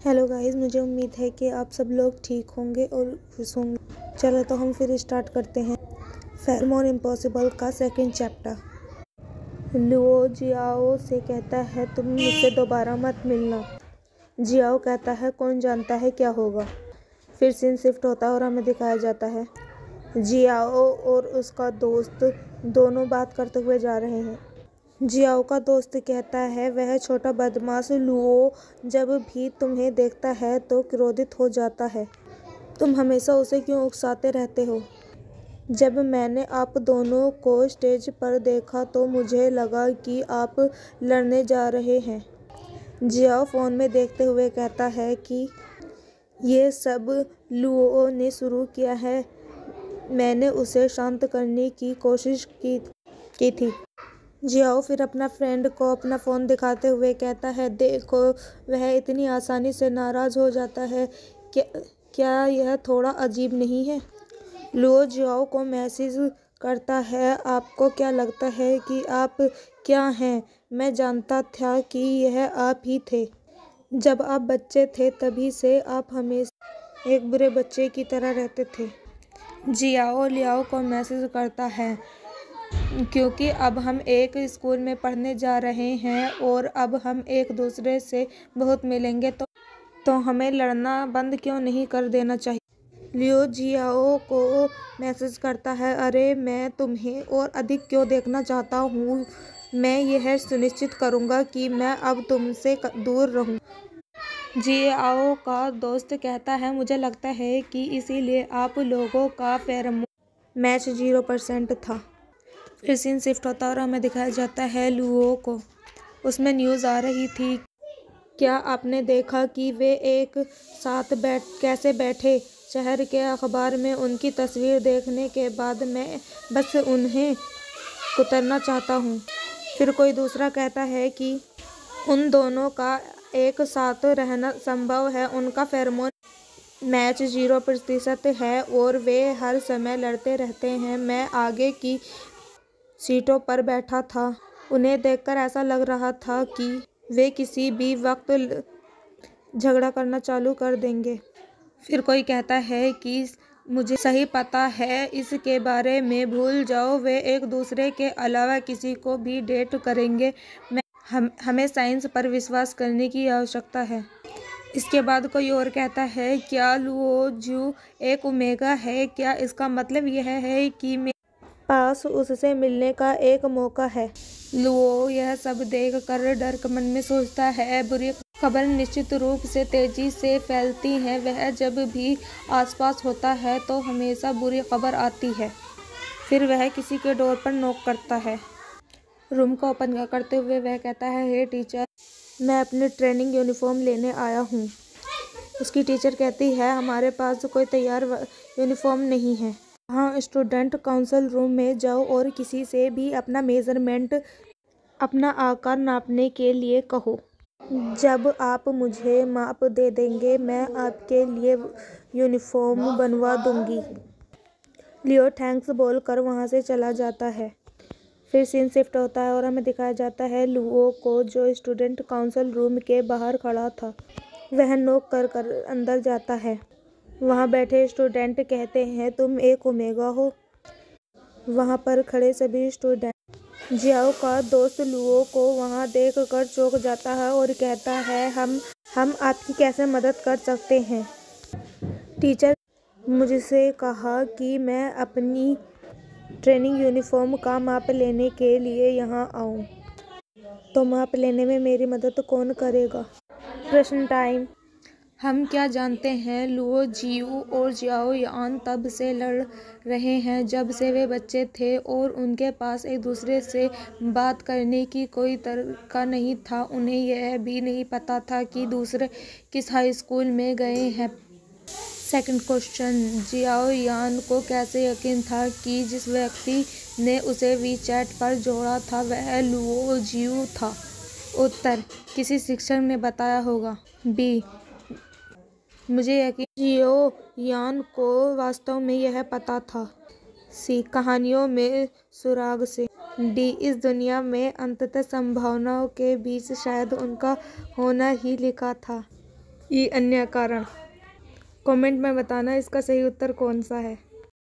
Hello guys, मुझे उम्मीद है कि आप सब लोग ठीक होंगे और खुश होंगे। चलो तो हम फिर स्टार्ट करते हैं फेरोमोन इम्पॉसिबल का सेकंड चैप्टर। लुओ जियाओ से कहता है, तुम मुझसे दोबारा मत मिलना। जियाओ कहता है, कौन जानता है क्या होगा। फिर सीन शिफ्ट होता है और हमें दिखाया जाता है जियाओ और उसका दोस्त दोनों बात करते हुए जा रहे हैं। जियाओ का दोस्त कहता है, वह छोटा बदमाश लुओ जब भी तुम्हें देखता है तो क्रोधित हो जाता है। तुम हमेशा उसे क्यों उकसाते रहते हो? जब मैंने आप दोनों को स्टेज पर देखा तो मुझे लगा कि आप लड़ने जा रहे हैं। जियाओ फ़ोन में देखते हुए कहता है कि ये सब लुओ ने शुरू किया है। मैंने उसे शांत करने की कोशिश की थी। जियाओ फिर अपना फ्रेंड को अपना फ़ोन दिखाते हुए कहता है, देखो वह इतनी आसानी से नाराज़ हो जाता है। क्या यह थोड़ा अजीब नहीं है? लुओ जियाओ को मैसेज करता है, आपको क्या लगता है कि आप क्या हैं? मैं जानता था कि यह आप ही थे। जब आप बच्चे थे तभी से आप हमेशा एक बुरे बच्चे की तरह रहते थे। जियाओ लियाओ को मैसेज करता है, क्योंकि अब हम एक स्कूल में पढ़ने जा रहे हैं और अब हम एक दूसरे से बहुत मिलेंगे तो हमें लड़ना बंद क्यों नहीं कर देना चाहिए। लियो जियाओ को मैसेज करता है, अरे मैं तुम्हें और अधिक क्यों देखना चाहता हूँ। मैं यह सुनिश्चित करूँगा कि मैं अब तुमसे दूर रहूँ। जियाओ का दोस्त कहता है, मुझे लगता है कि इसीलिए आप लोगों का फेरोमोन मैच 0% था। फिर सीन शिफ्ट होता और हमें दिखाया जाता है लुओ को। उसमें न्यूज़ आ रही थी, क्या आपने देखा कि वे एक साथ कैसे बैठे? शहर के अखबार में उनकी तस्वीर देखने के बाद मैं बस उन्हें कुतरना चाहता हूँ। फिर कोई दूसरा कहता है कि उन दोनों का एक साथ रहना संभव है। उनका फेरोमोन मैच 0% है और वे हर समय लड़ते रहते हैं। मैं आगे की सीटों पर बैठा था। उन्हें देखकर ऐसा लग रहा था कि वे किसी भी वक्त झगड़ा करना चालू कर देंगे। फिर कोई कहता है कि मुझे सही पता है, इसके बारे में भूल जाओ। वे एक दूसरे के अलावा किसी को भी डेट करेंगे। हमें साइंस पर विश्वास करने की आवश्यकता है। इसके बाद कोई और कहता है, क्या लुओ जू एक ओमेगा है? क्या इसका मतलब यह है कि पास उससे मिलने का एक मौका है? लुओ यह सब देखकर डर मन में सोचता है, बुरी खबर निश्चित रूप से तेजी से फैलती है। वह जब भी आसपास होता है तो हमेशा बुरी खबर आती है। फिर वह किसी के डोर पर नॉक करता है। रूम को ओपन करते हुए वह कहता है, हे टीचर, मैं अपनी ट्रेनिंग यूनिफॉर्म लेने आया हूँ। उसकी टीचर कहती है, हमारे पास कोई तैयार यूनिफॉर्म नहीं है। हाँ, स्टूडेंट काउंसिल रूम में जाओ और किसी से भी अपना मेजरमेंट, अपना आकार नापने के लिए कहो। जब आप मुझे माप दे देंगे मैं आपके लिए यूनिफॉर्म बनवा दूंगी। लियो थैंक्स बोलकर वहाँ से चला जाता है। फिर सीन शिफ्ट होता है और हमें दिखाया जाता है लुओ को, जो स्टूडेंट काउंसिल रूम के बाहर खड़ा था। वह नॉक कर अंदर जाता है। वहाँ बैठे स्टूडेंट कहते हैं, तुम एक ओमेगा हो? वहाँ पर खड़े सभी स्टूडेंट। जियाओ का दोस्त लुओ को वहाँ देखकर चौंक जाता है और कहता है, हम आपकी कैसे मदद कर सकते हैं? टीचर मुझसे कहा कि मैं अपनी ट्रेनिंग यूनिफॉर्म का माप लेने के लिए यहाँ आऊँ। तो माप लेने में मेरी मदद कौन करेगा? प्रश्न टाइम। हम क्या जानते हैं? लुओ जियू और जियाओ यान तब से लड़ रहे हैं जब से वे बच्चे थे और उनके पास एक दूसरे से बात करने की कोई तरीका नहीं था। उन्हें यह भी नहीं पता था कि दूसरे किस हाई स्कूल में गए हैं। सेकंड क्वेश्चन, जियाओ यान को कैसे यकीन था कि जिस व्यक्ति ने उसे वीचैट पर जोड़ा था वह लुओ जियू था? उत्तर, किसी शिक्षक ने बताया होगा। बी, मुझे यकीन जियाओ यान को वास्तव में यह पता था। सी, कहानियों में सुराग से। डी, इस दुनिया में अनंत संभावनाओं के बीच शायद उनका होना ही लिखा था। ई अन्य कारण। कमेंट में बताना इसका सही उत्तर कौन सा है।